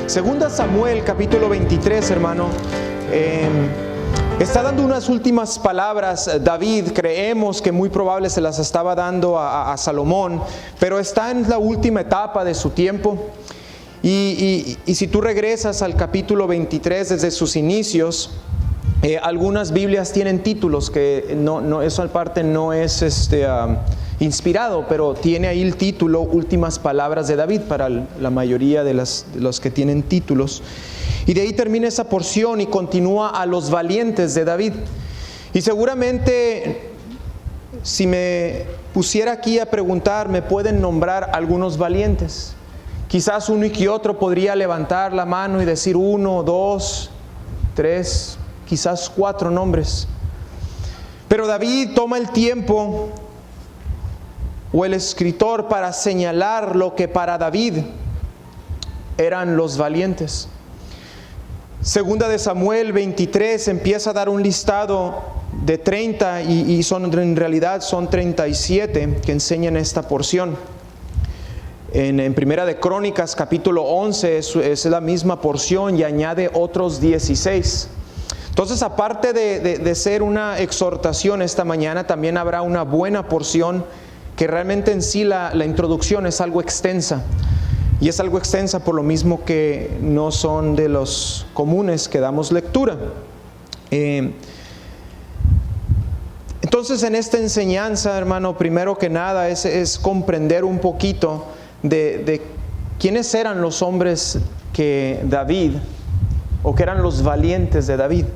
Segunda Samuel, capítulo 23, hermano. Está dando unas últimas palabras David. Creemos que muy probable se las estaba dando a Salomón, pero está en la última etapa de su tiempo. Y si tú regresas al capítulo 23 desde sus inicios, algunas Biblias tienen títulos que no eso al parte no es inspirado, pero tiene ahí el título Últimas Palabras de David para la mayoría de los que tienen títulos. Y de ahí termina esa porción y continúa a los valientes de David. Y seguramente si me pusiera aquí a preguntar, me pueden nombrar algunos valientes. Quizás uno y que otro podría levantar la mano y decir 1, 2, 3, quizás 4 nombres. Pero David toma el tiempo, o el escritor, para señalar lo que para David eran los valientes. Segunda de Samuel 23 empieza a dar un listado de 30 y en realidad son 37 que enseñan esta porción. En Primera de Crónicas capítulo 11 es la misma porción y añade otros 16. Entonces, aparte de ser una exhortación esta mañana, también habrá una buena porción que realmente en sí la introducción es algo extensa. Y es algo extensa por lo mismo que no son de los comunes que damos lectura. Entonces, en esta enseñanza, hermano, primero que nada es comprender un poquito de quiénes eran los hombres que David, o que eran los valientes de David.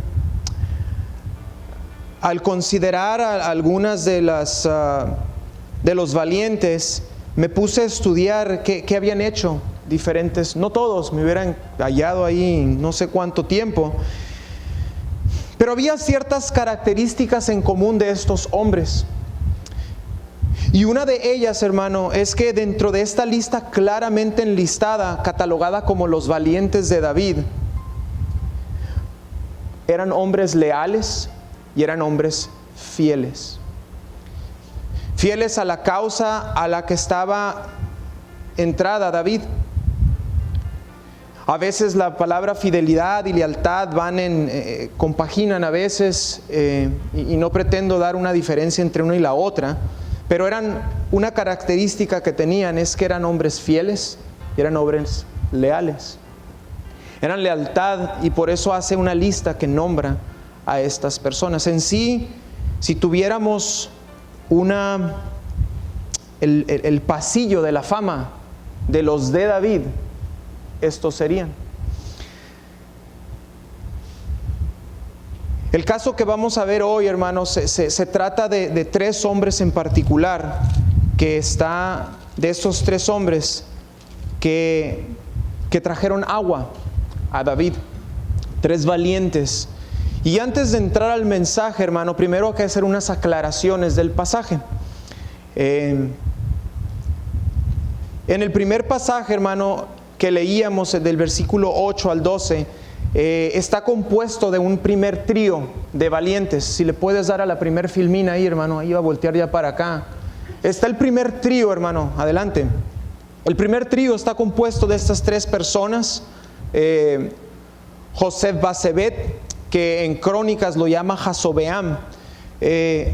Al considerar algunas de los valientes, me puse a estudiar qué habían hecho diferentes. No todos, me hubieran hallado ahí no sé cuánto tiempo, pero había ciertas características en común de estos hombres. Y una de ellas, hermano, es que dentro de esta lista claramente enlistada, catalogada como los valientes de David, eran hombres leales y eran hombres fieles. Fieles a la causa a la que estaba entrada David. A veces la palabra fidelidad y lealtad compaginan a veces, y no pretendo dar una diferencia entre una y la otra, pero una característica que tenían es que eran hombres fieles y eran hombres leales. Eran lealtad, y por eso hace una lista que nombra a estas personas. En sí, si tuviéramos el pasillo de la fama de los de David, estos serían. El caso que vamos a ver hoy, hermanos, se trata de 3 hombres en particular, de estos 3 hombres que trajeron agua a David, 3 valientes. Y antes de entrar al mensaje, hermano, primero hay que hacer unas aclaraciones del pasaje. En el primer pasaje, hermano, que leíamos del versículo 8 al 12, está compuesto de un primer trío de valientes. Si le puedes dar a la primer filmina ahí, hermano, ahí va a voltear ya para acá. Está el primer trío, hermano, adelante. El primer trío está compuesto de estas 3 personas. Joseph Basebet, que en Crónicas lo llama Jasobeam.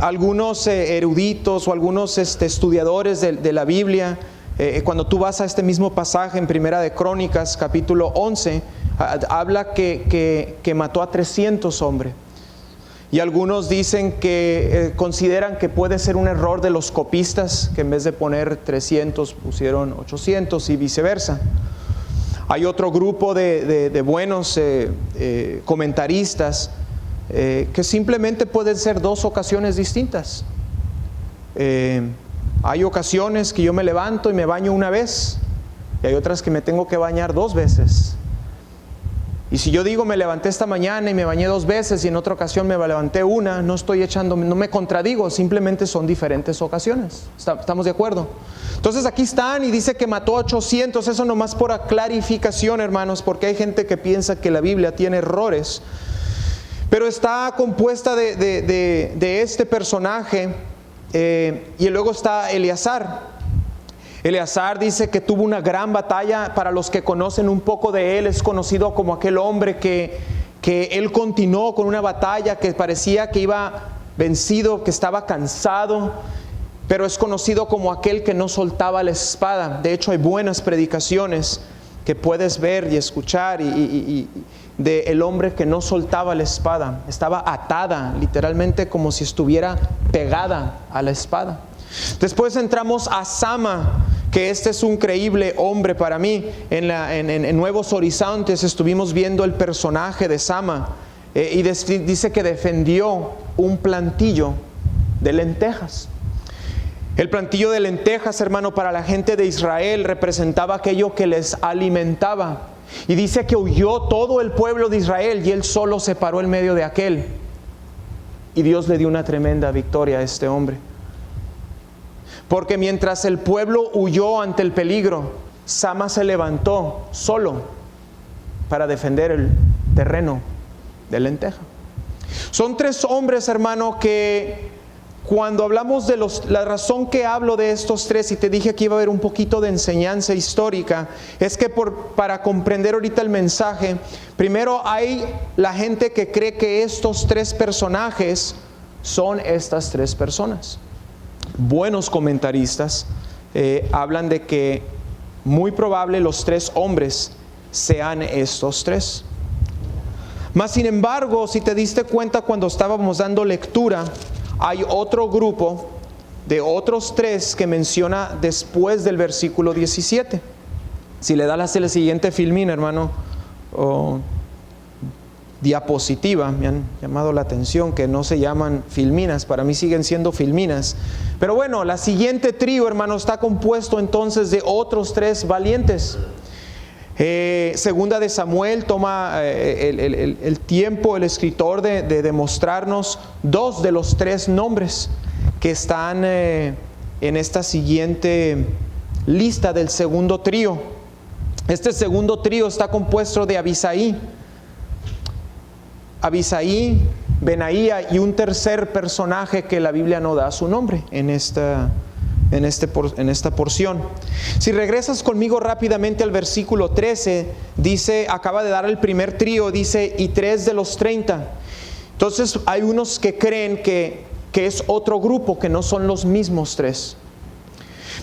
Algunos eruditos o algunos estudiadores de la Biblia, cuando tú vas a este mismo pasaje en Primera de Crónicas, capítulo 11, habla que mató a 300 hombres. Y algunos dicen consideran que puede ser un error de los copistas, que en vez de poner 300 pusieron 800 y viceversa. Hay otro grupo de buenos comentaristas que simplemente pueden ser 2 ocasiones distintas. Hay ocasiones que yo me levanto y me baño una vez, y hay otras que me tengo que bañar 2 veces. Y si yo digo me levanté esta mañana y me bañé 2 veces y en otra ocasión me levanté una, no me contradigo, simplemente son diferentes ocasiones. ¿Estamos de acuerdo? Entonces aquí están y dice que mató a 800, eso nomás por clarificación, hermanos, porque hay gente que piensa que la Biblia tiene errores. Pero está compuesta de este personaje, y luego está Eleazar. Eleazar dice que tuvo una gran batalla. Para los que conocen un poco de él, es conocido como aquel hombre que él continuó con una batalla que parecía que iba vencido, que estaba cansado, pero es conocido como aquel que no soltaba la espada. De hecho, hay buenas predicaciones que puedes ver y escuchar y de el hombre que no soltaba la espada. Estaba atada, literalmente como si estuviera pegada a la espada. Después entramos a Sama, que este es un creíble hombre para mí. En Nuevos Horizontes estuvimos viendo el personaje de Sama, y dice que defendió un plantillo de lentejas. El plantillo de lentejas, hermano, para la gente de Israel representaba aquello que les alimentaba. Y dice que huyó todo el pueblo de Israel y él solo se paró en medio de aquel. Y Dios le dio una tremenda victoria a este hombre. Porque mientras el pueblo huyó ante el peligro, Sama se levantó solo para defender el terreno de lenteja. Son tres hombres, hermano, que cuando hablamos de la razón que hablo de estos tres, y te dije que iba a haber un poquito de enseñanza histórica, es que para comprender ahorita el mensaje, primero hay la gente que cree que estos tres personajes son estas tres personas. Buenos comentaristas hablan de que muy probable los tres hombres sean estos tres. Mas sin embargo, si te diste cuenta cuando estábamos dando lectura, hay otro grupo de otros tres que menciona después del versículo 17. Si le das la siguiente filmina, hermano, o diapositiva, me han llamado la atención que no se llaman filminas, para mí siguen siendo filminas. Pero bueno, la siguiente trío, hermano, está compuesto entonces de otros tres valientes. Segunda de Samuel toma el tiempo, el escritor, de demostrarnos dos de los tres nombres que están en esta siguiente lista del segundo trío. Este segundo trío está compuesto de Abisaí, Benaía y un tercer personaje que la Biblia no da su nombre en esta porción. Si regresas conmigo rápidamente al versículo 13, dice, acaba de dar el primer trío, dice, y 3 de los 30. Entonces hay unos que creen que es otro grupo, que no son los mismos tres.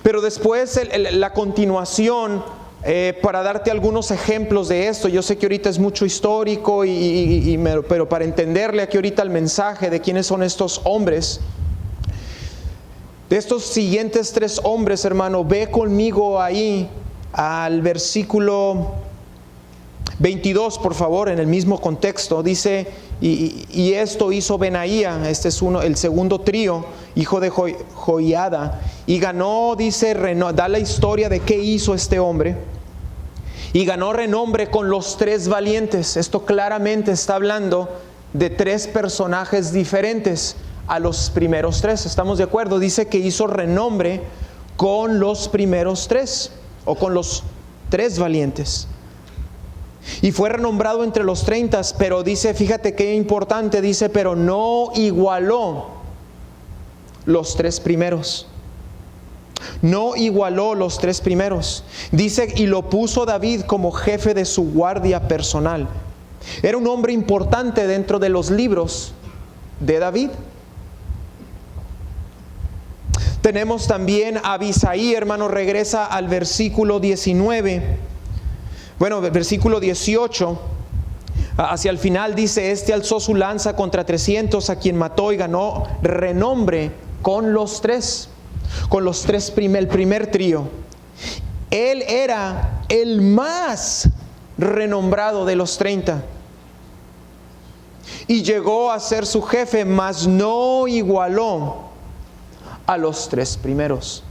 Pero después la continuación, para darte algunos ejemplos de esto, yo sé que ahorita es mucho histórico, pero para entenderle aquí ahorita el mensaje de quiénes son estos hombres, de estos siguientes tres hombres, hermano, ve conmigo ahí al versículo 22, por favor, en el mismo contexto. Dice, y esto hizo Benaía, este es el segundo trío, hijo de Joiada, y ganó, dice, da la historia de qué hizo este hombre, y ganó renombre con los tres valientes. Esto claramente está hablando de tres personajes diferentes a los primeros tres. ¿Estamos de acuerdo? Dice que hizo renombre con los primeros tres, o con los tres valientes. Y fue renombrado entre los 30, pero dice, fíjate qué importante, dice, pero no igualó los tres primeros. No igualó los tres primeros. Dice, y lo puso David como jefe de su guardia personal. Era un hombre importante dentro de los libros de David. Tenemos también a Abisaí, hermano, regresa al versículo 19. Bueno, versículo 18, hacia el final dice, este alzó su lanza contra 300, a quien mató y ganó renombre con los tres, el primer trío. Él era el más renombrado de los 30. Y llegó a ser su jefe, mas no igualó a los tres primeros.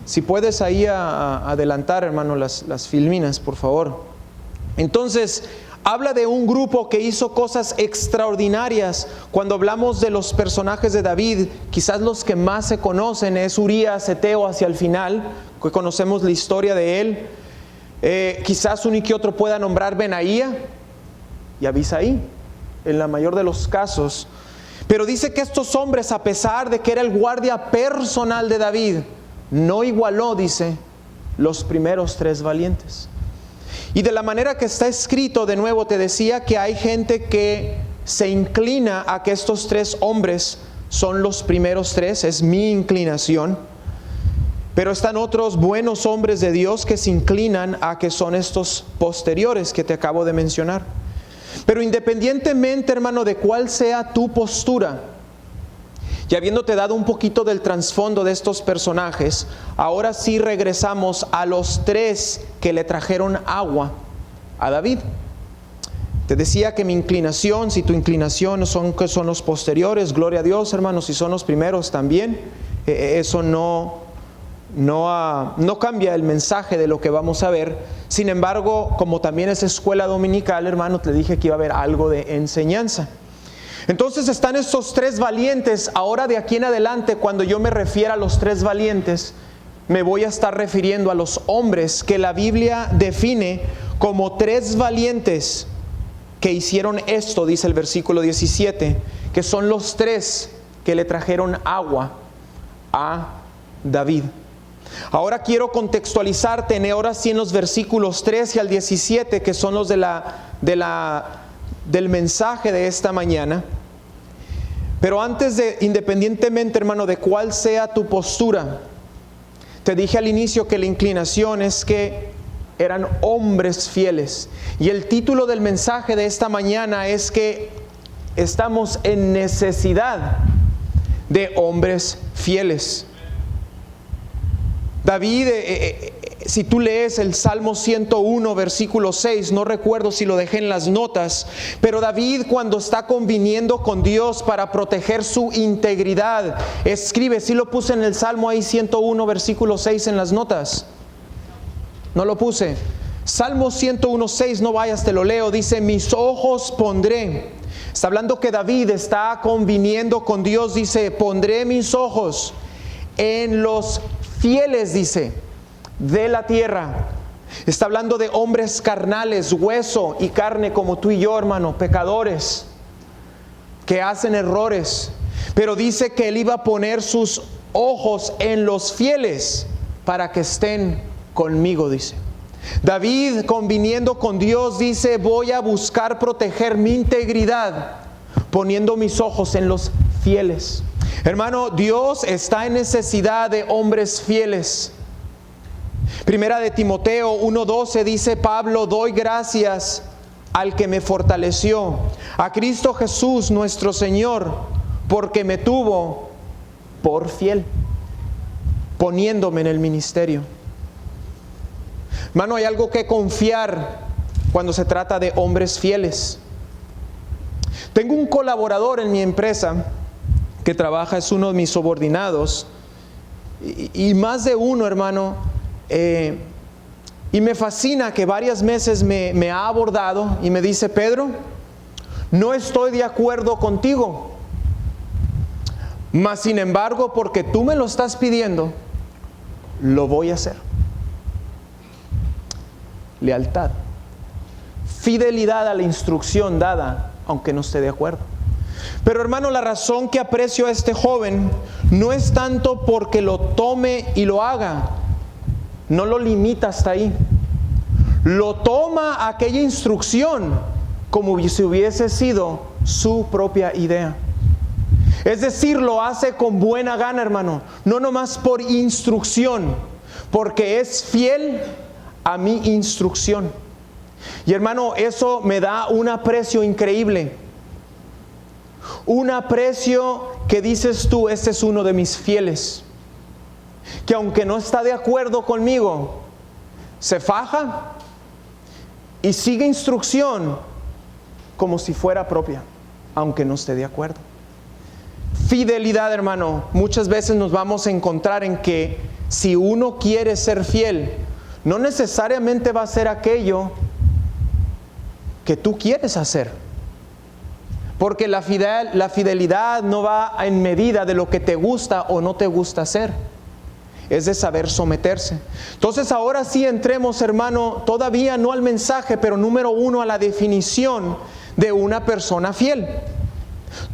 Si puedes ahí adelantar, hermano, las filminas, por favor. Entonces, habla de un grupo que hizo cosas extraordinarias. Cuando hablamos de los personajes de David, quizás los que más se conocen es Urías, Eteo hacia el final, que conocemos la historia de él. Quizás uno y que otro pueda nombrar Benaía y Abisaí, en la mayor de los casos. Pero dice que estos hombres, a pesar de que era el guardia personal de David, no igualó, dice, los primeros 3 valientes. Y de la manera que está escrito, de nuevo te decía que hay gente que se inclina a que estos 3 hombres son los primeros 3, es mi inclinación. Pero están otros buenos hombres de Dios que se inclinan a que son estos posteriores que te acabo de mencionar. Pero independientemente, hermano, de cuál sea tu postura, y habiéndote dado un poquito del trasfondo de estos personajes, ahora sí regresamos a los 3 que le trajeron agua a David. Te decía que mi inclinación, si tu inclinación son los posteriores, gloria a Dios, hermano, si son los primeros también, eso no cambia el mensaje de lo que vamos a ver. Sin embargo, como también es escuela dominical, hermano, te dije que iba a haber algo de enseñanza. Entonces están estos 3 valientes. Ahora de aquí en adelante, cuando yo me refiera a los 3 valientes, me voy a estar refiriendo a los hombres que la Biblia define como 3 valientes que hicieron esto, dice el versículo 17, que son los 3 que le trajeron agua a David. Ahora quiero contextualizarte ahora sí en los versículos 13 al 17, que son los del mensaje de esta mañana. Pero antes de, independientemente, hermano, de cuál sea tu postura, te dije al inicio que la inclinación es que eran hombres fieles. Y el título del mensaje de esta mañana es que estamos en necesidad de hombres fieles. David, si tú lees el Salmo 101, versículo 6, no recuerdo si lo dejé en las notas, pero David, cuando está conviniendo con Dios para proteger su integridad, escribe, sí lo puse en el Salmo ahí 101, versículo 6 en las notas. No lo puse. Salmo 101, 6, no vayas, te lo leo, dice, mis ojos pondré. Está hablando que David está conviniendo con Dios, dice, pondré mis ojos en los fieles, dice, de la tierra. Está hablando de hombres carnales, hueso y carne como tú y yo, hermano, pecadores, que hacen errores. Pero dice que él iba a poner sus ojos en los fieles para que estén conmigo, dice. David, conviniendo con Dios, dice, voy a buscar proteger mi integridad, poniendo mis ojos en los fieles. Hermano, Dios está en necesidad de hombres fieles. Primera de Timoteo 1:12 dice Pablo, doy gracias al que me fortaleció, a Cristo Jesús nuestro Señor, porque me tuvo por fiel, poniéndome en el ministerio. Hermano, hay algo que confiar cuando se trata de hombres fieles. Tengo un colaborador en mi empresa que trabaja, es uno de mis subordinados, y más de uno, hermano, y me fascina que varias veces me ha abordado y me dice, Pedro, no estoy de acuerdo contigo, mas sin embargo, porque tú me lo estás pidiendo, lo voy a hacer. Lealtad, fidelidad a la instrucción dada, aunque no esté de acuerdo. Pero hermano, la razón que aprecio a este joven no es tanto porque lo tome y lo haga, no lo limita hasta ahí. Lo toma aquella instrucción como si hubiese sido su propia idea. Es decir, lo hace con buena gana, hermano, no nomás por instrucción, porque es fiel a mi instrucción. Y hermano, eso me da un aprecio increíble. Un aprecio que dices tú, este es uno de mis fieles, que aunque no está de acuerdo conmigo, se faja y sigue instrucción como si fuera propia, aunque no esté de acuerdo. Fidelidad, hermano, muchas veces nos vamos a encontrar en que si uno quiere ser fiel, no necesariamente va a ser aquello que tú quieres hacer. Porque la fidelidad no va en medida de lo que te gusta o no te gusta hacer. Es de saber someterse. Entonces ahora sí entremos, hermano, todavía no al mensaje, pero número 1 a la definición de una persona fiel.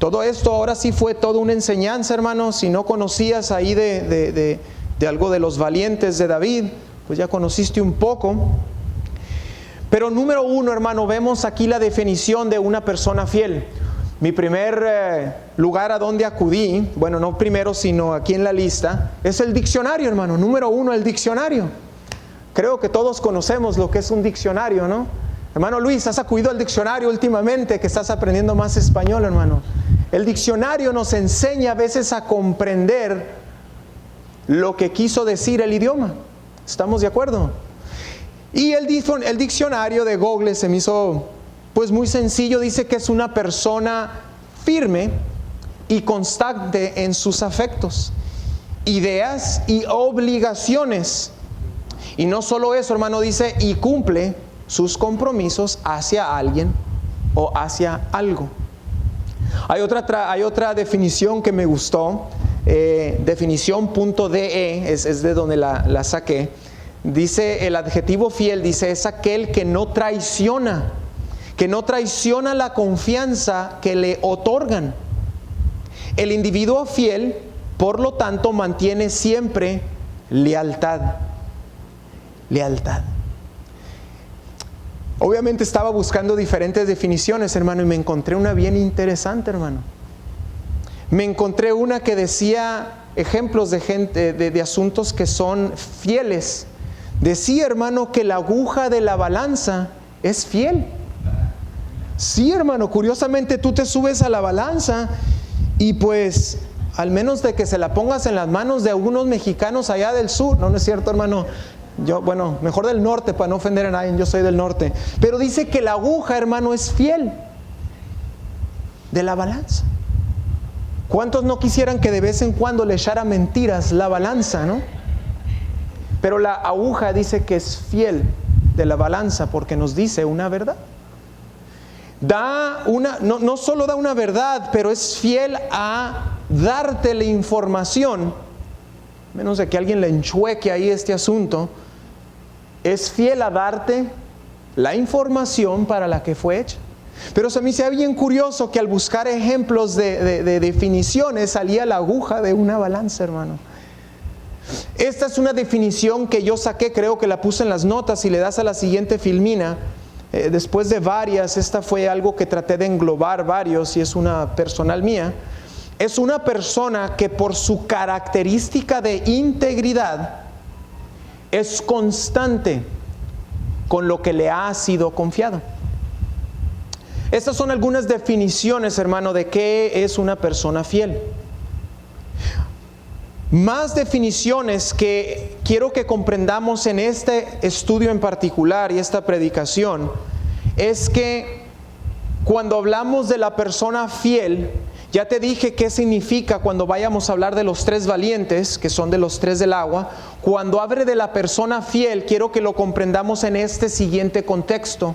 Todo esto ahora sí fue toda una enseñanza, hermano. Si no conocías ahí de de algo de los valientes de David, pues ya conociste un poco. Pero número uno, hermano, vemos aquí la definición de una persona fiel. Mi primer lugar a donde acudí, bueno, no primero, sino aquí en la lista, es el diccionario, hermano. Número uno, el diccionario. Creo que todos conocemos lo que es un diccionario, ¿no? Hermano Luis, ¿has acudido al diccionario últimamente que estás aprendiendo más español, hermano? El diccionario nos enseña a veces a comprender lo que quiso decir el idioma. ¿Estamos de acuerdo? Y el diccionario de Google se me hizo pues muy sencillo. Dice que es una persona firme y constante en sus afectos, ideas y obligaciones. Y no solo eso, hermano, dice, y cumple sus compromisos hacia alguien o hacia algo. Hay otra definición que me gustó, definición.de, es de donde la saqué. Dice, el adjetivo fiel, dice, es aquel que no traiciona la confianza que le otorgan. El individuo fiel, por lo tanto, mantiene siempre lealtad. Lealtad. Obviamente estaba buscando diferentes definiciones, hermano, y me encontré una bien interesante, hermano. Me encontré una que decía ejemplos de gente, de asuntos que son fieles. Decía, hermano, que la aguja de la balanza es fiel. Sí, hermano, curiosamente tú te subes a la balanza y pues, al menos de que se la pongas en las manos de algunos mexicanos allá del sur, no es cierto, hermano, mejor del norte para no ofender a nadie, yo soy del norte, pero dice que la aguja, hermano, es fiel de la balanza. ¿Cuántos no quisieran que de vez en cuando le echara mentiras la balanza, no? Pero la aguja dice que es fiel de la balanza porque nos dice una verdad. No solo da una verdad, pero es fiel a darte la información, menos de que alguien le enchueque ahí este asunto, es fiel a darte la información para la que fue hecha. Pero se me hizo bien curioso que al buscar ejemplos de definiciones salía la aguja de una balanza, hermano. Esta es una definición que yo saqué, creo que la puse en las notas. Si le das a la siguiente filmina, después de varias, esta fue algo que traté de englobar varios y es una personal mía. Es una persona que por su característica de integridad es constante con lo que le ha sido confiado. Estas son algunas definiciones, hermano, de qué es una persona fiel. Más definiciones que quiero que comprendamos en este estudio en particular y esta predicación es que cuando hablamos de la persona fiel, ya te dije qué significa cuando vayamos a hablar de los tres valientes, que son de los tres del agua. Cuando hable de la persona fiel, quiero que lo comprendamos en este siguiente contexto.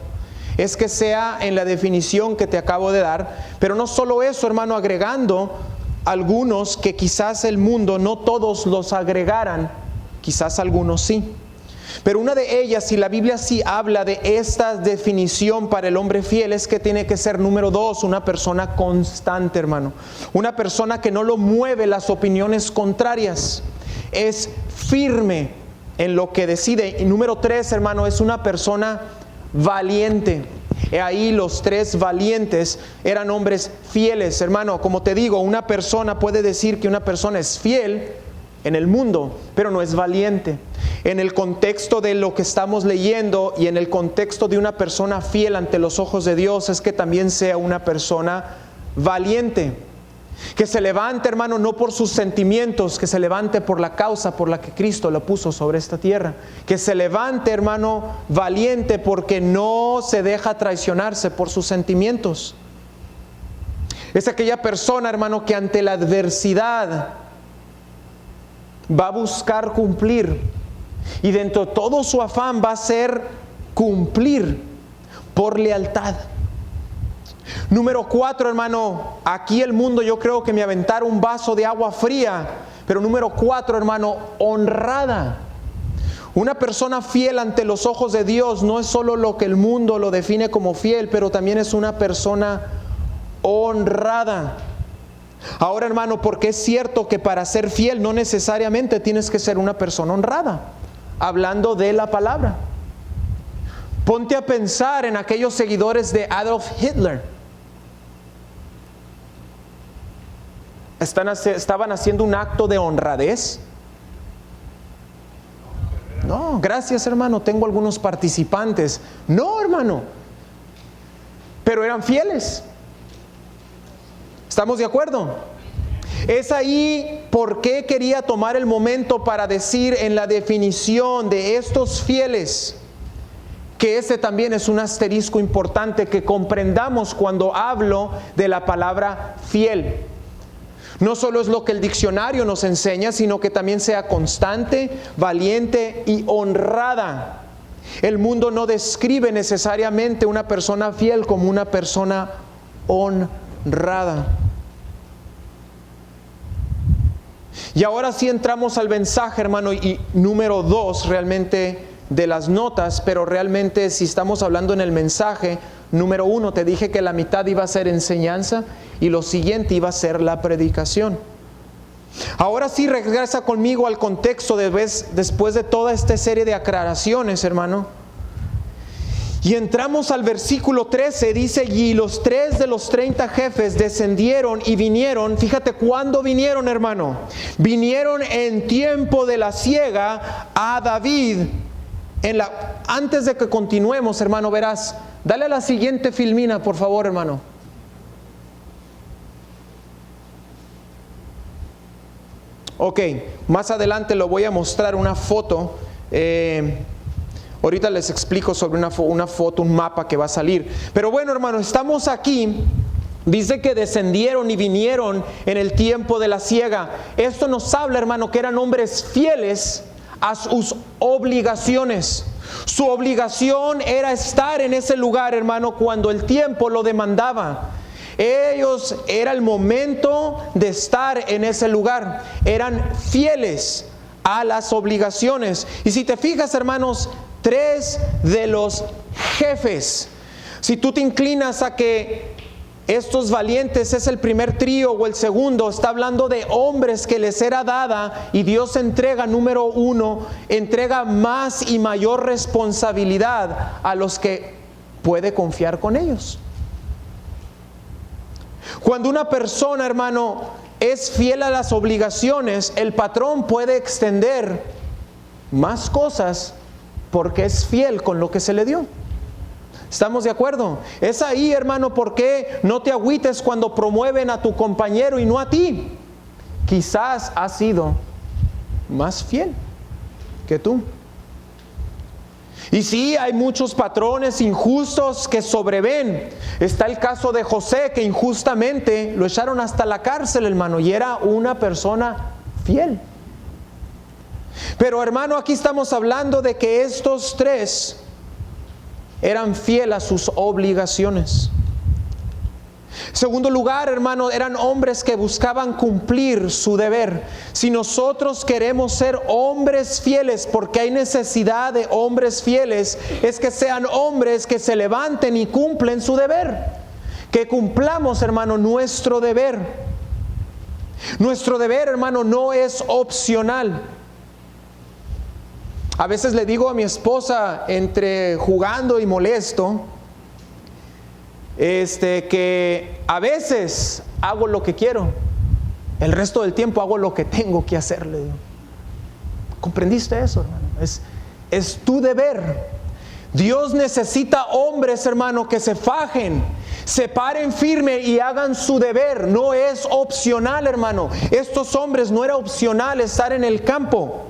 Es que sea en la definición que te acabo de dar, pero no solo eso, hermano, agregando algunos que quizás el mundo no todos los agregaran, quizás algunos sí. Pero una de ellas, y la Biblia sí habla de esta definición para el hombre fiel, es que tiene que ser, número 2, una persona constante, hermano. Una persona que no lo mueve las opiniones contrarias. Es firme en lo que decide. Y número 3, hermano, es una persona valiente. Ahí los tres valientes eran hombres fieles, hermano. Como te digo, una persona puede decir que una persona es fiel en el mundo, pero no es valiente. En el contexto de lo que estamos leyendo y en el contexto de una persona fiel ante los ojos de Dios es que también sea una persona valiente. Que se levante, hermano, no por sus sentimientos, que se levante por la causa por la que Cristo lo puso sobre esta tierra. Que se levante, hermano, valiente porque no se deja traicionarse por sus sentimientos. Es aquella persona, hermano, que ante la adversidad va a buscar cumplir. Y dentro de todo su afán va a ser cumplir por lealtad. Número 4, hermano, aquí el mundo yo creo que me aventara un vaso de agua fría. Pero número 4, hermano, honrada. Una persona fiel ante los ojos de Dios no es solo lo que el mundo lo define como fiel, pero también es una persona honrada. Ahora, hermano, porque es cierto que para ser fiel no necesariamente tienes que ser una persona honrada, hablando de la palabra. Ponte a pensar en aquellos seguidores de Adolf Hitler. ¿Estaban haciendo un acto de honradez? No, gracias, hermano, tengo algunos participantes. No, hermano, pero eran fieles. ¿Estamos de acuerdo? Es ahí por qué quería tomar el momento para decir en la definición de estos fieles, que ese también es un asterisco importante que comprendamos cuando hablo de la palabra fiel. No solo es lo que el diccionario nos enseña, sino que también sea constante, valiente y honrada. El mundo no describe necesariamente una persona fiel como una persona honrada. Y ahora sí entramos al mensaje, hermano, y número 2 realmente de las notas, pero realmente si estamos hablando en el mensaje, número 1, te dije que la mitad iba a ser enseñanza y lo siguiente iba a ser la predicación. Ahora sí regresa conmigo al contexto después de toda esta serie de aclaraciones, hermano. Y entramos al versículo 13, dice, y los 3 de los 30 jefes descendieron y vinieron. Fíjate cuándo vinieron, hermano. Vinieron en tiempo de la siega a David. Antes de que continuemos, hermano, verás, dale a la siguiente filmina, por favor, hermano. Ok, más adelante lo voy a mostrar una foto. Ahorita les explico sobre una foto, un mapa que va a salir. Pero bueno, hermano, estamos aquí. Dice que descendieron y vinieron en el tiempo de la siega. Esto nos habla, hermano, que eran hombres fieles a sus obligaciones. Su obligación era estar en ese lugar, hermano, cuando el tiempo lo demandaba. Era el momento de estar en ese lugar. Eran fieles a las obligaciones. Y si te fijas, hermanos, 3 de los jefes, si tú te inclinas a que estos valientes es el primer trío o el segundo, está hablando de hombres que les era dada, y Dios entrega, número 1, entrega más y mayor responsabilidad a los que puede confiar con ellos. Cuando una persona, hermano, es fiel a las obligaciones, el patrón puede extender más cosas porque es fiel con lo que se le dio. ¿Estamos de acuerdo? Es ahí, hermano, por qué no te agüites cuando promueven a tu compañero y no a ti. Quizás has sido más fiel que tú. Y sí, hay muchos patrones injustos que sobreven. Está el caso de José, que injustamente lo echaron hasta la cárcel, hermano, y era una persona fiel. Pero, hermano, aquí estamos hablando de que estos 3 eran fieles a sus obligaciones. Segundo lugar, hermano, eran hombres que buscaban cumplir su deber. Si nosotros queremos ser hombres fieles, porque hay necesidad de hombres fieles, es que sean hombres que se levanten y cumplen su deber. Que cumplamos, hermano, nuestro deber. Nuestro deber, hermano, no es opcional. A veces le digo a mi esposa, entre jugando y molesto, que a veces hago lo que quiero, el resto del tiempo hago lo que tengo que hacer. Le digo, ¿comprendiste eso, hermano? Es tu deber. Dios necesita hombres, hermano, que se fajen, se paren firme y hagan su deber. No es opcional, hermano. Estos hombres no era opcional estar en el campo.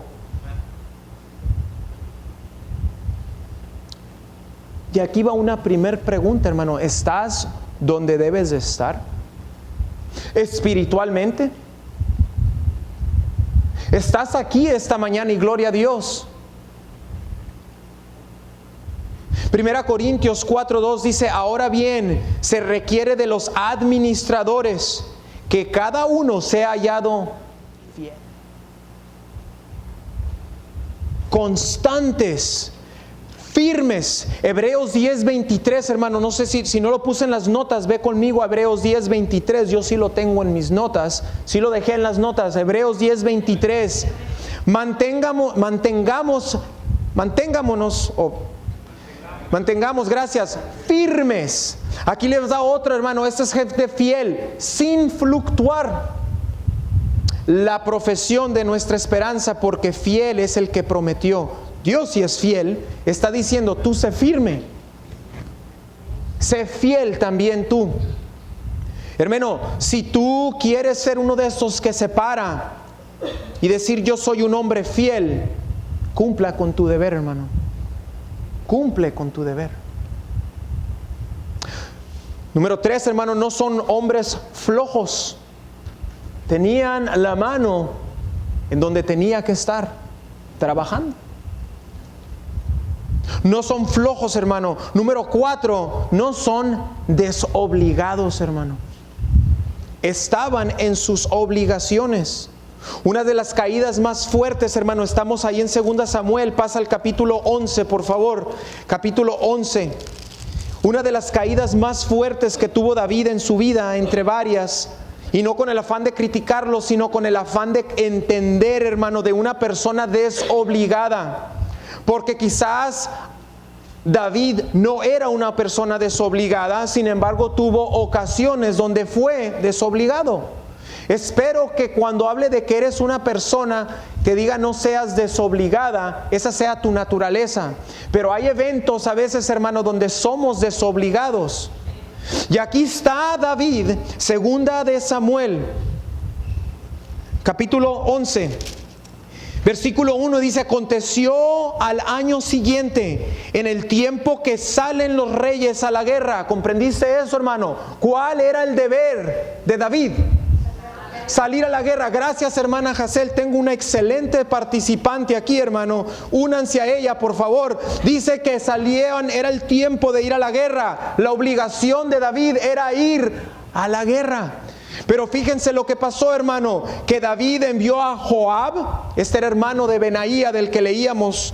Y aquí va una primer pregunta, hermano. ¿Estás donde debes de estar? Espiritualmente. ¿Estás aquí esta mañana y gloria a Dios? 1 Corintios 4:2 dice, ahora bien, se requiere de los administradores que cada uno sea hallado fiel. Constantes, firmes. Hebreos 10:23, hermano, no sé si no lo puse en las notas, ve conmigo a Hebreos 10:23, yo sí lo tengo en mis notas, sí lo dejé en las notas. Hebreos 10:23, mantengamos, gracias, firmes. Aquí les da otro, hermano, este es gente fiel, sin fluctuar la profesión de nuestra esperanza, porque fiel es el que prometió. Dios, si es fiel, está diciendo, tú sé firme, sé fiel también tú. Hermano, si tú quieres ser uno de esos que se para y decir, yo soy un hombre fiel, cumpla con tu deber, hermano. Cumple con tu deber. Número 3, hermano, no son hombres flojos. Tenían la mano en donde tenía que estar, trabajando. No son flojos, hermano. Número 4, no son desobligados, hermano. Estaban en sus obligaciones. Una de las caídas más fuertes, hermano, estamos ahí en 2 Samuel, pasa al capítulo 11, por favor. Capítulo 11. Una de las caídas más fuertes que tuvo David en su vida, entre varias, y no con el afán de criticarlo, sino con el afán de entender, hermano, de una persona desobligada. Porque quizás David no era una persona desobligada, sin embargo tuvo ocasiones donde fue desobligado. Espero que cuando hable de que eres una persona que diga no seas desobligada, esa sea tu naturaleza. Pero hay eventos a veces, hermano, donde somos desobligados. Y aquí está David, 2 de Samuel, capítulo 11, versículo 1 dice: aconteció al año siguiente, en el tiempo que salen los reyes a la guerra. ¿Comprendiste eso, hermano? ¿Cuál era el deber de David? Salir a la guerra. Gracias, hermana Jacel, tengo una excelente participante aquí, hermano. Únanse a ella, por favor. Dice que salieron, era el tiempo de ir a la guerra. La obligación de David era ir a la guerra. Pero fíjense lo que pasó, hermano, que David envió a Joab, este era hermano de Benaía, del que leíamos,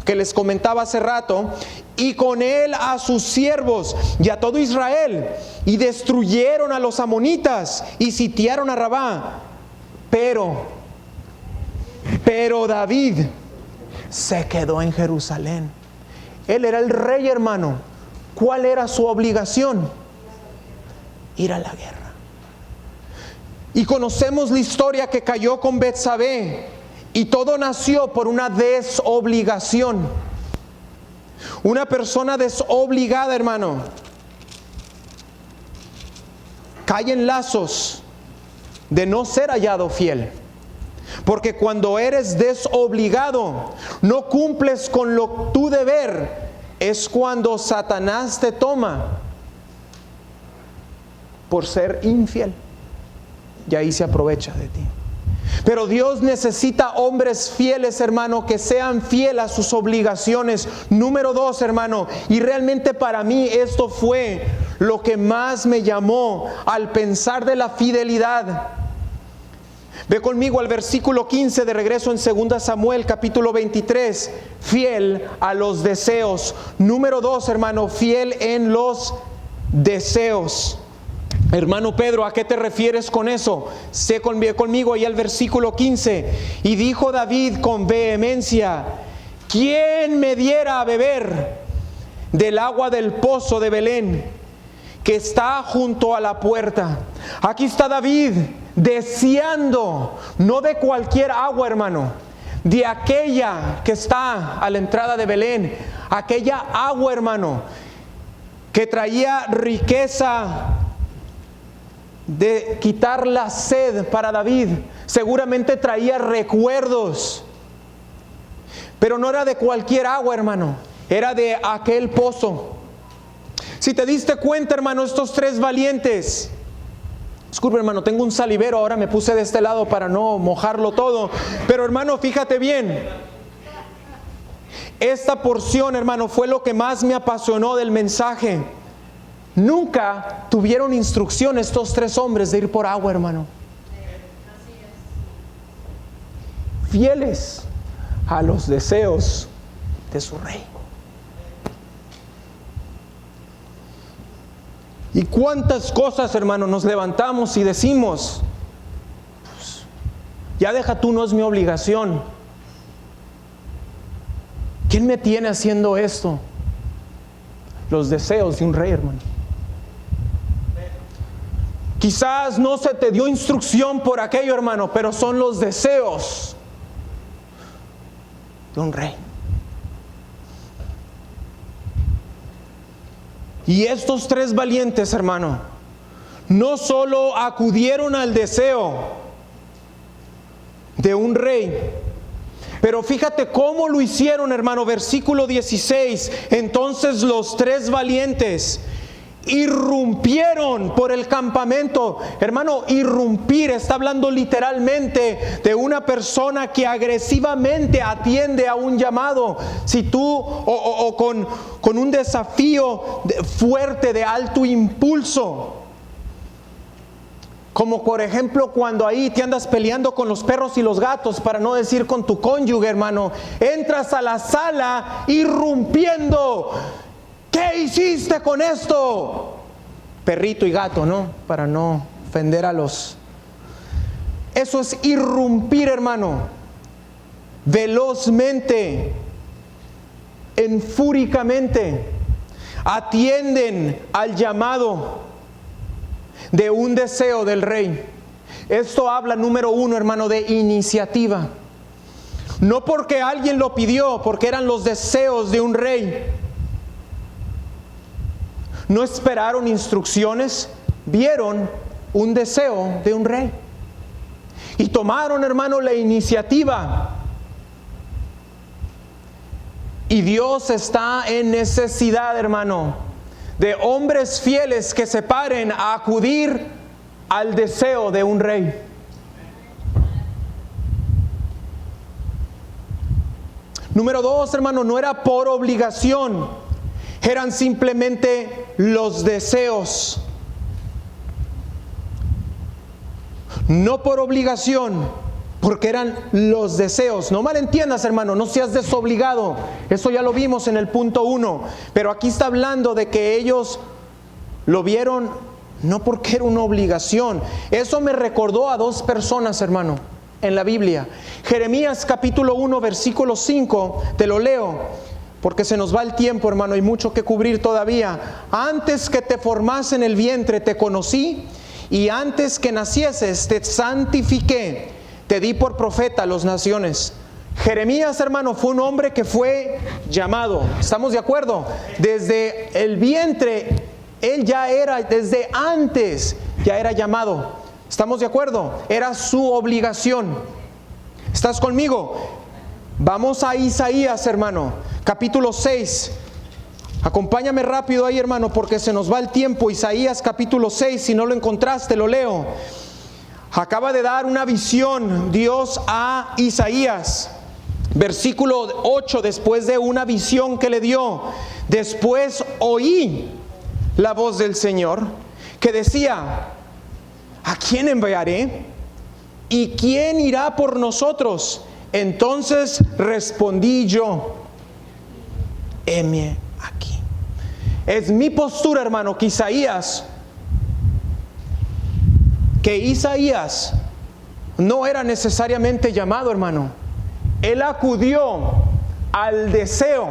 que les comentaba hace rato, y con él a sus siervos y a todo Israel, y destruyeron a los amonitas y sitiaron a Rabá. Pero David se quedó en Jerusalén. Él era el rey, hermano. ¿Cuál era su obligación? Ir a la guerra. Y conocemos la historia que cayó con Betsabé, y todo nació por una desobligación. Una persona desobligada, hermano, cae en lazos de no ser hallado fiel. Porque cuando eres desobligado, no cumples con tu deber, es cuando Satanás te toma por ser infiel. Y ahí se aprovecha de ti. Pero Dios necesita hombres fieles, hermano, que sean fieles a sus obligaciones. Número 2, hermano, y realmente para mí esto fue lo que más me llamó al pensar de la fidelidad. Ve conmigo al versículo 15 de regreso en 2 Samuel capítulo 23. Fiel a los deseos. Número 2, hermano, fiel en los deseos. Hermano Pedro, ¿a qué te refieres con eso? Sé conmigo ahí al versículo 15. Y dijo David con vehemencia: ¿quién me diera a beber del agua del pozo de Belén, que está junto a la puerta? Aquí está David deseando, no de cualquier agua, hermano, de aquella que está a la entrada de Belén, aquella agua, hermano, que traía riqueza de quitar la sed para David. Seguramente traía recuerdos, pero no era de cualquier agua, hermano, era de aquel pozo. Si te diste cuenta, hermano, estos tres valientes, disculpe, hermano, tengo un salivero, ahora me puse de este lado para no mojarlo todo, pero hermano, fíjate bien, esta porción, hermano, fue lo que más me apasionó del mensaje. Nunca tuvieron instrucción estos tres hombres de ir por agua, hermano. Fieles a los deseos de su rey. Y cuántas cosas, hermano, nos levantamos y decimos, pues, ya deja tú, no es mi obligación. ¿Quién me tiene haciendo esto? Los deseos de un rey, hermano. Quizás no se te dio instrucción por aquello, hermano, pero son los deseos de un rey. Y estos tres valientes, hermano, no solo acudieron al deseo de un rey, pero fíjate cómo lo hicieron, hermano. Versículo 16. Entonces los tres valientes irrumpieron por el campamento. Hermano, irrumpir está hablando literalmente de una persona que agresivamente atiende a un llamado. Si tú con un desafío fuerte de alto impulso, como por ejemplo cuando ahí te andas peleando con los perros y los gatos, para no decir con tu cónyuge, hermano, entras a la sala irrumpiendo. ¿Qué hiciste con esto? Perrito y gato, ¿no? Para no ofender a los... Eso es irrumpir, hermano. Velozmente, enfúricamente, atienden al llamado de un deseo del rey. Esto habla, número uno, hermano, de iniciativa. No porque alguien lo pidió, porque eran los deseos de un rey. No esperaron instrucciones, vieron un deseo de un rey y tomaron, hermano, la iniciativa. Y Dios está en necesidad, hermano, de hombres fieles que se paren a acudir al deseo de un rey. Número dos, hermano, no era por obligación. Eran simplemente los deseos. No por obligación, porque eran los deseos. No malentiendas, hermano, no seas desobligado. Eso ya lo vimos en el punto 1. Pero aquí está hablando de que ellos lo vieron no porque era una obligación. Eso me recordó a dos personas, hermano, en la Biblia. Jeremías capítulo 1, versículo 5, te lo leo, porque se nos va el tiempo, hermano, hay mucho que cubrir todavía. Antes que te formase en el vientre te conocí, y antes que nacieses te santifiqué, te di por profeta a las naciones. Jeremías, hermano, fue un hombre que fue llamado. ¿Estamos de acuerdo? Desde el vientre, él ya era, desde antes, ya era llamado. ¿Estamos de acuerdo? Era su obligación. ¿Estás conmigo? Vamos a Isaías, hermano, capítulo 6. Acompáñame rápido ahí, hermano, porque se nos va el tiempo. Isaías capítulo 6, si no lo encontraste, lo leo. Acaba de dar una visión Dios a Isaías. Versículo 8, después de una visión que le dio. Después oí la voz del Señor que decía: ¿a quién enviaré? ¿Y quién irá por nosotros? Entonces respondí yo: heme aquí. Es mi postura, hermano, que Isaías no era necesariamente llamado, hermano. Él acudió al deseo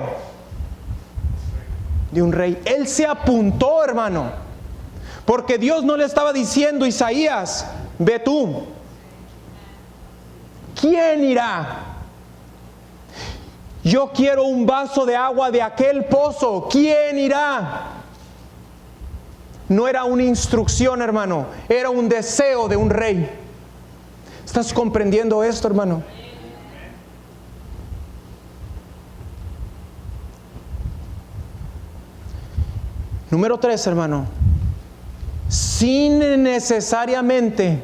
de un rey. Él se apuntó, hermano, porque Dios no le estaba diciendo: Isaías, ve tú. ¿Quién irá? Yo quiero un vaso de agua de aquel pozo. ¿Quién irá? No era una instrucción, hermano. Era un deseo de un rey. ¿Estás comprendiendo esto, hermano? Número 3, hermano. Sin necesariamente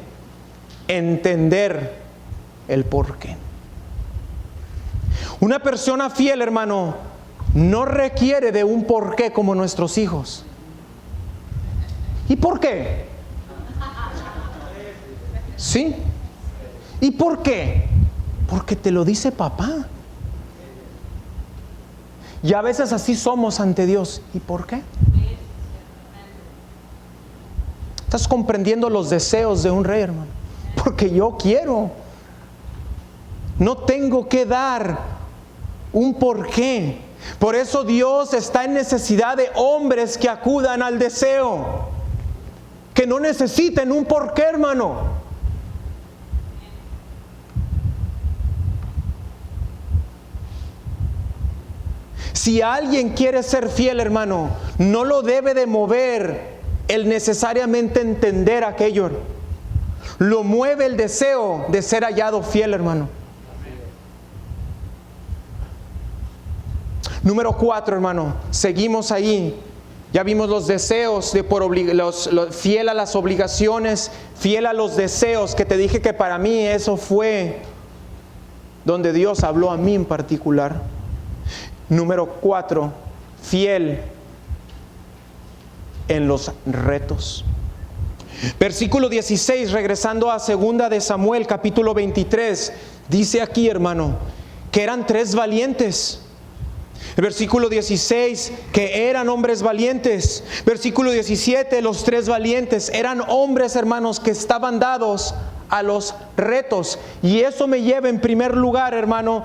entender el porqué. Una persona fiel, hermano, no requiere de un porqué como nuestros hijos. ¿Y por qué? ¿Sí? ¿Y por qué? Porque te lo dice papá. Y a veces así somos ante Dios. ¿Y por qué? Estás comprendiendo los deseos de un rey, hermano. Porque yo quiero. No tengo que dar un porqué. Por eso Dios está en necesidad de hombres que acudan al deseo. Que no necesiten un porqué, hermano. Si alguien quiere ser fiel, hermano, no lo debe de mover el necesariamente entender aquello. Lo mueve el deseo de ser hallado fiel, hermano. Número 4, hermano. Seguimos ahí. Ya vimos los deseos de fiel a las obligaciones, fiel a los deseos, que te dije que para mí eso fue donde Dios habló a mí en particular. Número 4, fiel en los retos. Versículo 16, regresando a 2 de Samuel, capítulo 23, dice aquí, hermano, que eran 3 valientes. El versículo 16, que eran hombres valientes. Versículo 17, los 3 valientes eran hombres, hermanos, que estaban dados a los retos. Y eso me lleva en primer lugar, hermano,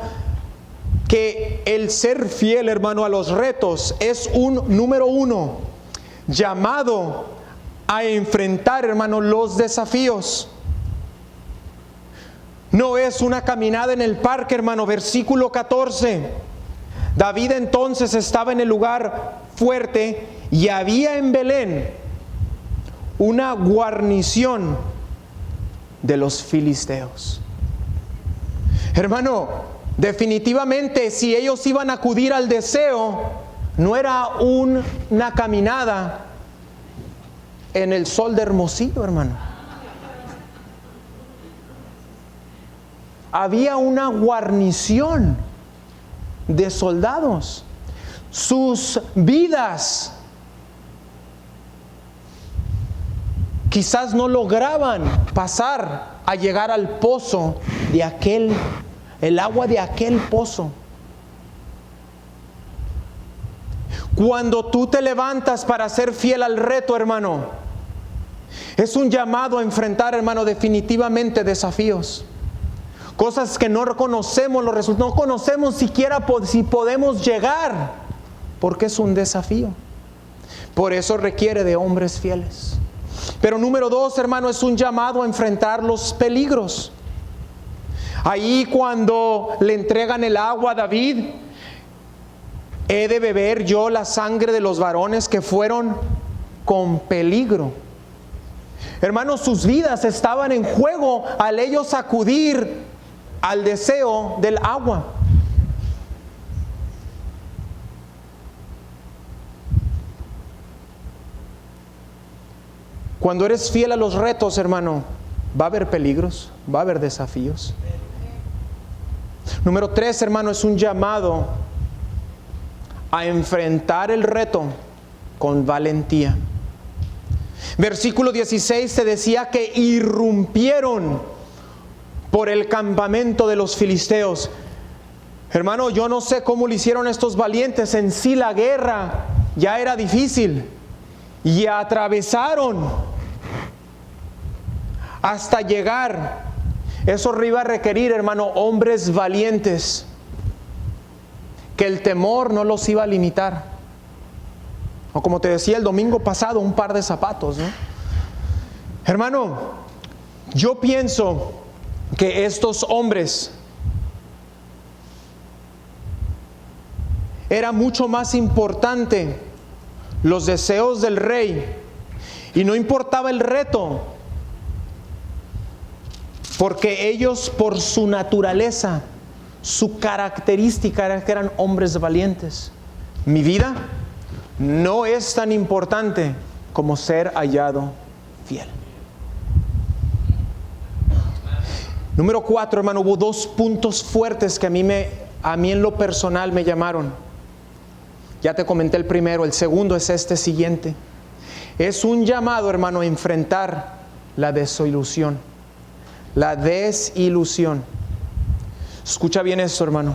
que el ser fiel, hermano, a los retos es número 1, llamado a enfrentar, hermano, los desafíos. No es una caminada en el parque, hermano. Versículo 14. David entonces estaba en el lugar fuerte y había en Belén una guarnición de los filisteos. Hermano, definitivamente, si ellos iban a acudir al deseo, no era una caminada en el sol de Hermosillo, hermano. Había una guarnición de soldados. Sus vidas quizás no lograban pasar a llegar al pozo de el agua de aquel pozo. Cuando tú te levantas para ser fiel al reto, hermano, es un llamado a enfrentar, hermano, definitivamente desafíos. Cosas que no conocemos los resultados, no conocemos siquiera si podemos llegar, porque es un desafío. Por eso requiere de hombres fieles. Pero número 2, hermano, es un llamado a enfrentar los peligros. Ahí cuando le entregan el agua a David, he de beber yo la sangre de los varones que fueron con peligro. Hermanos, sus vidas estaban en juego al ellos acudir al deseo del agua. Cuando eres fiel a los retos, hermano, va a haber peligros, va a haber desafíos. Número 3, hermano, es un llamado a enfrentar el reto con valentía. Versículo 16 se decía que irrumpieron por el campamento de los filisteos. Hermano, yo no sé cómo lo hicieron estos valientes. En sí la guerra ya era difícil y atravesaron hasta llegar. Eso iba a requerir, hermano, hombres valientes, que el temor no los iba a limitar. O como te decía el domingo pasado, un par de zapatos, ¿no? Hermano, yo pienso que estos hombres era mucho más importante los deseos del rey y no importaba el reto, porque ellos por su naturaleza, su característica era que eran hombres valientes. Mi vida no es tan importante como ser hallado fiel. Número 4, hermano, hubo 2 puntos fuertes que a mí en lo personal me llamaron. Ya te comenté el primero, el segundo es este siguiente. Es un llamado, hermano, a enfrentar la desilusión. La desilusión. Escucha bien esto, hermano.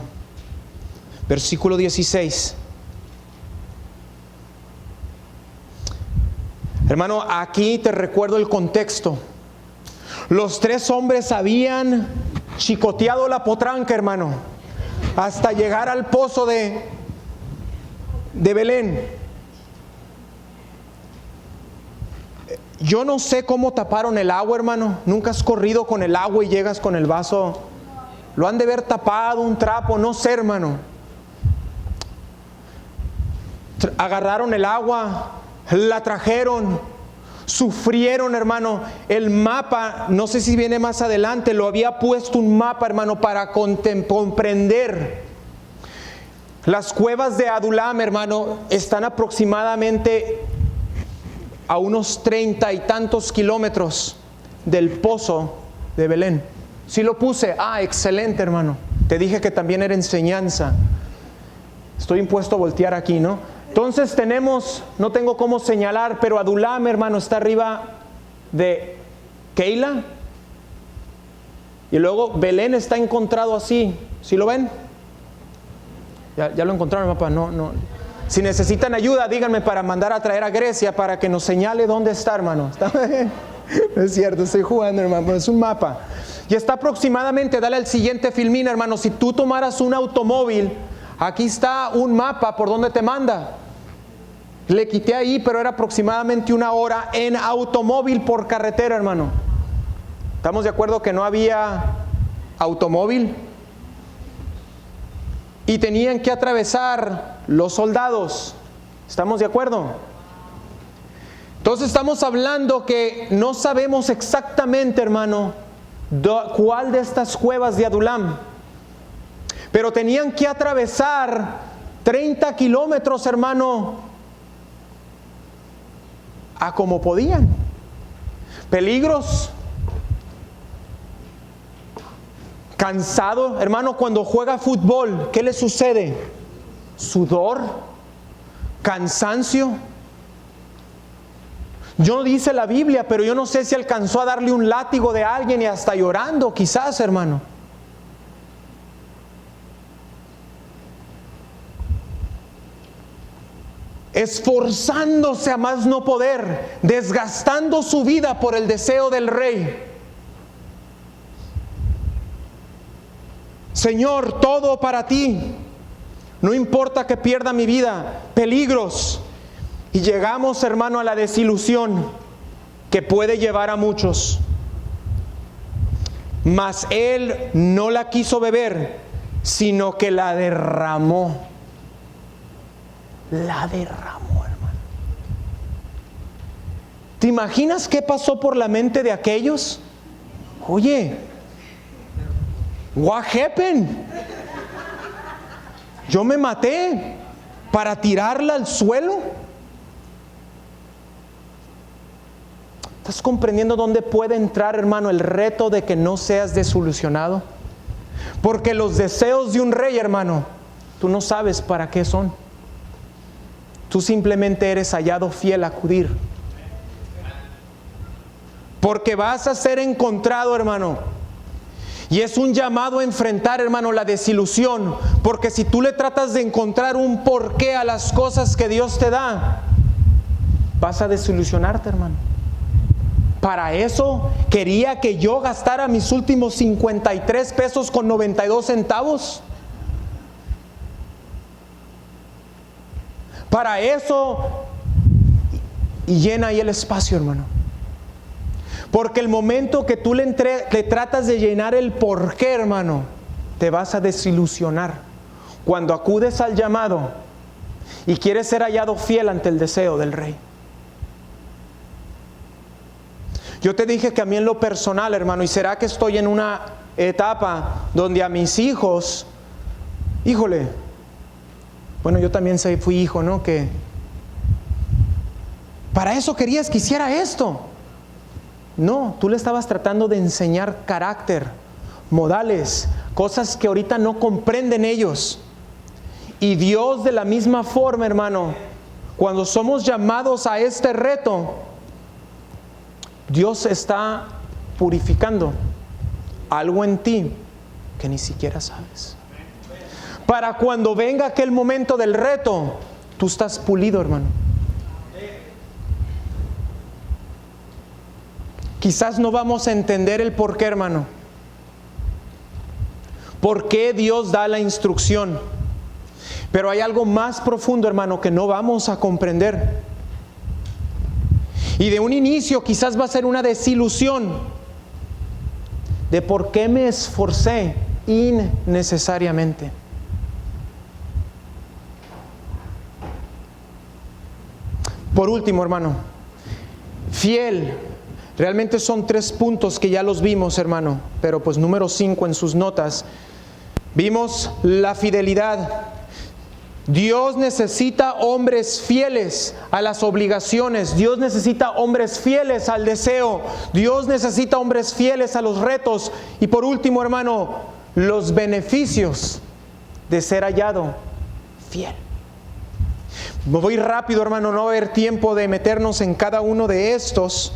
Versículo 16. Hermano, aquí te recuerdo el contexto. Los 3 hombres habían chicoteado la potranca, hermano, hasta llegar al pozo de Belén. Yo no sé cómo taparon el agua, hermano. Nunca has corrido con el agua y llegas con el vaso. Lo han de haber tapado, un trapo, no sé, hermano. Agarraron el agua, la trajeron, sufrieron, hermano. El mapa, no sé si viene más adelante, lo había puesto un mapa, hermano, para comprender. Las cuevas de Adulam, hermano, están aproximadamente a unos 30 y tantos kilómetros del pozo de Belén. Sí lo puse. Excelente, hermano. Te dije que también era enseñanza. Estoy impuesto a voltear aquí, ¿no? Entonces tenemos, no tengo cómo señalar, pero Adulam, hermano, está arriba de Keila. Y luego Belén está encontrado así. ¿Sí lo ven? Ya lo encontraron, papá. No. Si necesitan ayuda, díganme para mandar a traer a Grecia para que nos señale dónde está, hermano. ¿Está bien? Es cierto, estoy jugando, hermano, pero es un mapa. Y está aproximadamente, dale al siguiente filmín, hermano. Si tú tomaras un automóvil, aquí está un mapa por donde te manda. Le quité ahí, pero era aproximadamente 1 hora en automóvil por carretera, hermano. ¿Estamos de acuerdo que no había automóvil? Y tenían que atravesar los soldados. ¿Estamos de acuerdo? Entonces estamos hablando que no sabemos exactamente, hermano, cuál de estas cuevas de Adulam. Pero tenían que atravesar 30 kilómetros, hermano, a como podían. Peligros. Cansado, hermano, cuando juega fútbol, ¿qué le sucede? Sudor, cansancio. Yo no dice la Biblia, pero yo no sé si alcanzó a darle un látigo de alguien y hasta llorando, quizás, hermano. Esforzándose a más no poder, desgastando su vida por el deseo del rey. Señor, todo para ti. No importa que pierda mi vida. Peligros. Y llegamos, hermano, a la desilusión que puede llevar a muchos. Mas él no la quiso beber, sino que la derramó. La derramó, hermano. ¿Te imaginas qué pasó por la mente de aquellos? Oye, what happened? Yo me maté para tirarla al suelo. ¿Estás comprendiendo dónde puede entrar, hermano, el reto de que no seas desilusionado? Porque los deseos de un rey, hermano, tú no sabes para qué son. Tú simplemente eres hallado fiel a acudir. Porque vas a ser encontrado, hermano. Y es un llamado a enfrentar, hermano, la desilusión. Porque si tú le tratas de encontrar un porqué a las cosas que Dios te da, vas a desilusionarte, hermano. Para eso quería que yo gastara mis últimos 53 pesos con 92 centavos. Para eso, y llena ahí el espacio, hermano. Porque el momento que tú le tratas de llenar el porqué, hermano, te vas a desilusionar. Cuando acudes al llamado y quieres ser hallado fiel ante el deseo del rey. Yo te dije que a mí en lo personal, hermano, y será que estoy en una etapa donde a mis hijos, híjole, bueno, yo también fui hijo, ¿no? Que para eso querías que hiciera esto. No, tú le estabas tratando de enseñar carácter, modales, cosas que ahorita no comprenden ellos. Y Dios de la misma forma, hermano, cuando somos llamados a este reto, Dios está purificando algo en ti que ni siquiera sabes. Para cuando venga aquel momento del reto, tú estás pulido, hermano. Quizás no vamos a entender el por qué, hermano. ¿Por qué Dios da la instrucción? Pero hay algo más profundo, hermano, que no vamos a comprender. Y de un inicio quizás va a ser una desilusión de por qué me esforcé innecesariamente. Por último, hermano, fiel. Realmente son 3 puntos que ya los vimos, hermano, pero pues número 5 en sus notas. Vimos la fidelidad. Dios necesita hombres fieles a las obligaciones. Dios necesita hombres fieles al deseo. Dios necesita hombres fieles a los retos. Y por último, hermano, los beneficios de ser hallado fiel. Me voy rápido, hermano, no va a haber tiempo de meternos en cada uno de estos.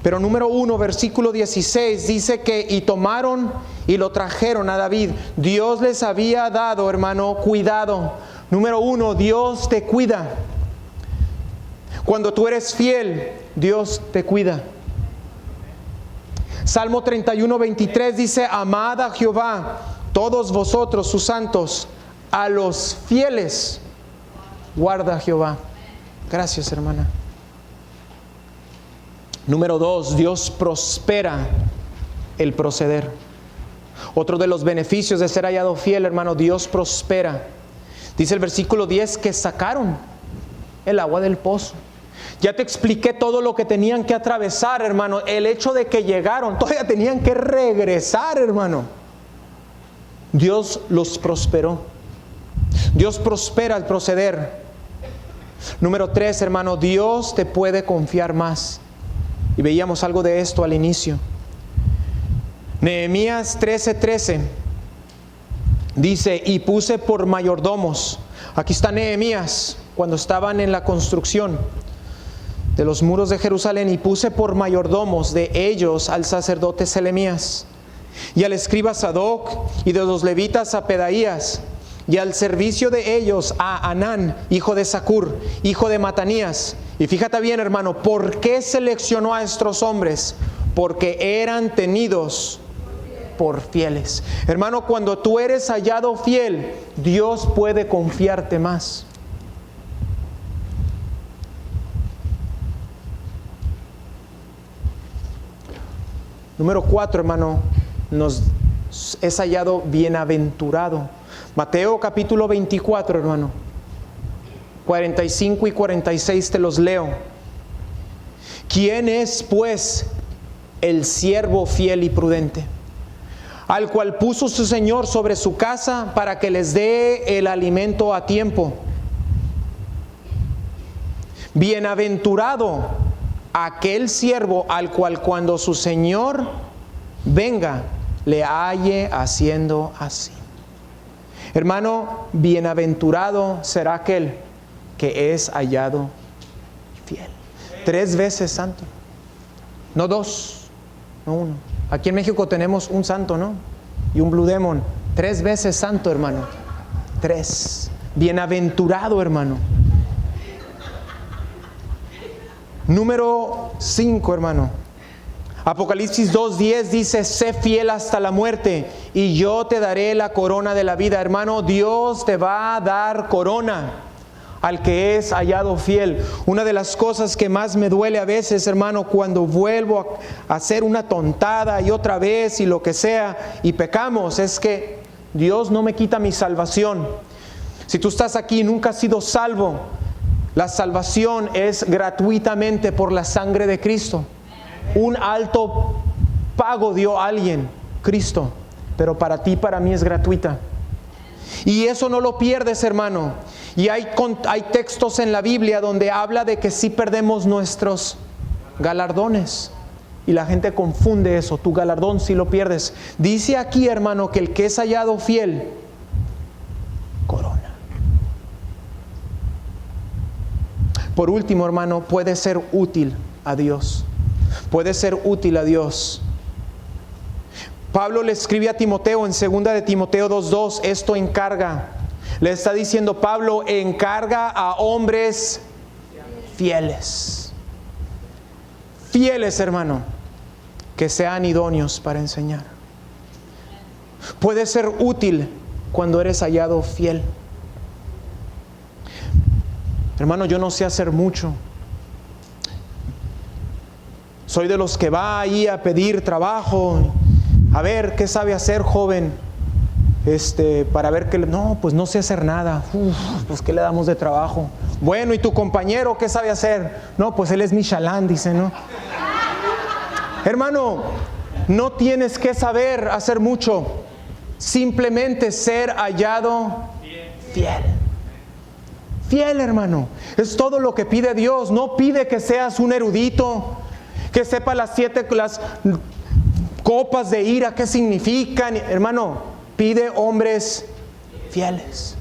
Pero número 1, versículo 16, dice que y tomaron y lo trajeron a David. Dios les había dado, hermano, cuidado. Número 1, Dios te cuida. Cuando tú eres fiel, Dios te cuida. Salmo 31, 23 dice: amad a Jehová, todos vosotros sus santos, a los fieles guarda Jehová. Gracias, hermana. Número 2, Dios prospera el proceder. Otro de los beneficios de ser hallado fiel, hermano, Dios prospera. Dice el versículo 10 que sacaron el agua del pozo. Ya te expliqué todo lo que tenían que atravesar, hermano. El hecho de que llegaron, todavía tenían que regresar, hermano. Dios los prosperó. Dios prospera el proceder. Número 3, hermano, Dios te puede confiar más. Y veíamos algo de esto al inicio. Nehemías 13:13 dice: y puse por mayordomos. Aquí está Nehemías cuando estaban en la construcción de los muros de Jerusalén. Y puse por mayordomos de ellos al sacerdote Selemías, y al escriba Sadoc, y de los levitas a Pedaías, y al servicio de ellos a Anán, hijo de Zacur, hijo de Matanías. Y fíjate bien, hermano, ¿por qué seleccionó a estos hombres? Porque eran tenidos por fieles. Hermano, cuando tú eres hallado fiel, Dios puede confiarte más. Número 4, hermano, es hallado bienaventurado. Mateo capítulo 24, hermano, 45 y 46 te los leo. ¿Quién es, pues, el siervo fiel y prudente, al cual puso su Señor sobre su casa para que les dé el alimento a tiempo? Bienaventurado aquel siervo al cual cuando su Señor venga le halle haciendo así. Hermano, bienaventurado será aquel que es hallado fiel. 3 veces santo, no 2, no 1. Aquí en México tenemos un santo, ¿no? Y un Blue Demon. 3 veces santo, hermano. 3. Bienaventurado, hermano. Número 5, hermano. Apocalipsis 2:10 dice: sé fiel hasta la muerte y yo te daré la corona de la vida. Hermano, Dios te va a dar corona al que es hallado fiel. Una de las cosas que más me duele a veces, hermano, cuando vuelvo a hacer una tontada y otra vez y lo que sea y pecamos, es que Dios no me quita mi salvación. Si tú estás aquí y nunca has sido salvo, la salvación es gratuitamente por la sangre de Cristo. Un alto pago dio alguien, Cristo, pero para ti, para mí es gratuita. Y eso no lo pierdes, hermano. Y hay textos en la Biblia donde habla de que sí perdemos nuestros galardones. Y la gente confunde eso, tu galardón sí lo pierdes. Dice aquí, hermano, que el que es hallado fiel, corona. Por último, hermano, puede ser útil a Dios. Puede ser útil a Dios. Pablo le escribe a Timoteo en 2 de Timoteo 2:2, esto encarga. Le está diciendo Pablo, encarga a hombres fieles. Fieles, hermano. que sean idóneos para enseñar. Puedes ser útil cuando eres hallado fiel. Hermano, yo no sé hacer mucho. Soy de los que va ahí a pedir trabajo. A ver, ¿qué sabe hacer, joven? Para ver qué... No, pues no sé hacer nada. Pues ¿qué le damos de trabajo? Bueno, ¿y tu compañero qué sabe hacer? No, pues él es Michalán, dice, ¿no? Hermano, no tienes que saber hacer mucho. Simplemente ser hallado fiel. Fiel, hermano. Es todo lo que pide Dios. No pide que seas un erudito, que sepa las copas de ira, qué significan. Hermano, pide hombres fieles.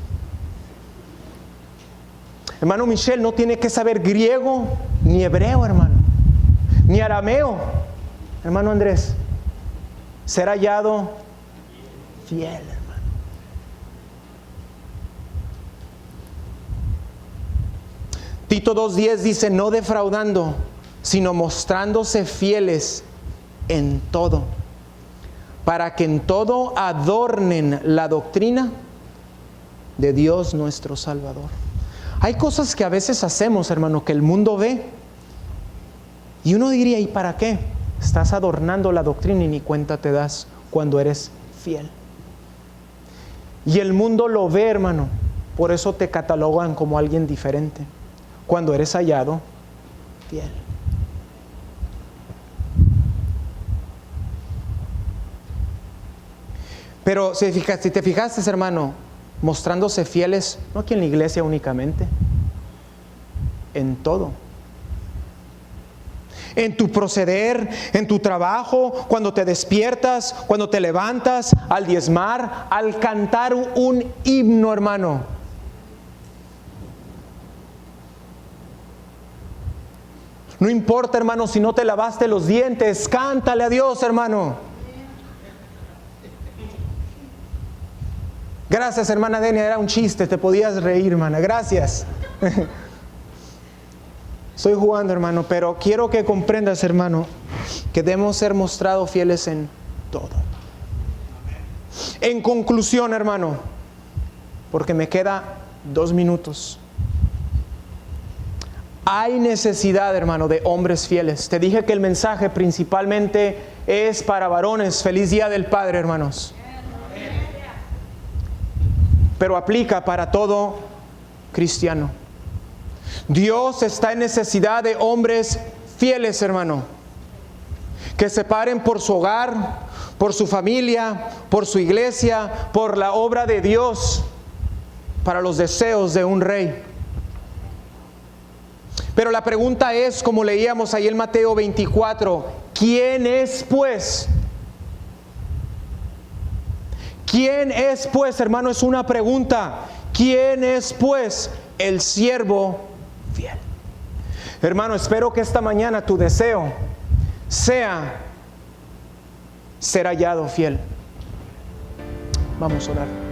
Hermano Michel no tiene que saber griego ni hebreo, hermano, ni arameo. Hermano Andrés, ser hallado fiel, hermano. Tito 2:10 dice, no defraudando, sino mostrándose fieles en todo, para que en todo adornen la doctrina de Dios nuestro Salvador. Hay cosas que a veces hacemos, hermano, que el mundo ve y uno diría, ¿y para qué? Estás adornando la doctrina y ni cuenta te das cuando eres fiel. Y el mundo lo ve, hermano, por eso te catalogan como alguien diferente, cuando eres hallado fiel. Pero si te fijaste, hermano, mostrándose fieles, no aquí en la iglesia únicamente, en todo. En tu proceder, en tu trabajo, cuando te despiertas, cuando te levantas, al diezmar, al cantar un himno, hermano. No importa, hermano, si no te lavaste los dientes, cántale a Dios, hermano. Gracias, hermana Denia, era un chiste, te podías reír, hermana, gracias. Estoy jugando, hermano, pero quiero que comprendas, hermano, que debemos ser mostrados fieles en todo. En conclusión, hermano, porque me queda 2 minutos. Hay necesidad, hermano, de hombres fieles. Te dije que el mensaje principalmente es para varones. Feliz Día del Padre, hermanos. Pero aplica para todo cristiano. Dios está en necesidad de hombres fieles, hermano, que se paren por su hogar, por su familia, por su iglesia, por la obra de Dios, para los deseos de un rey. Pero la pregunta es, como leíamos ahí en Mateo 24, ¿quién es pues? ¿Quién es pues, hermano? Es una pregunta. ¿Quién es pues el siervo fiel? Hermano, espero que esta mañana tu deseo sea ser hallado fiel. Vamos a orar.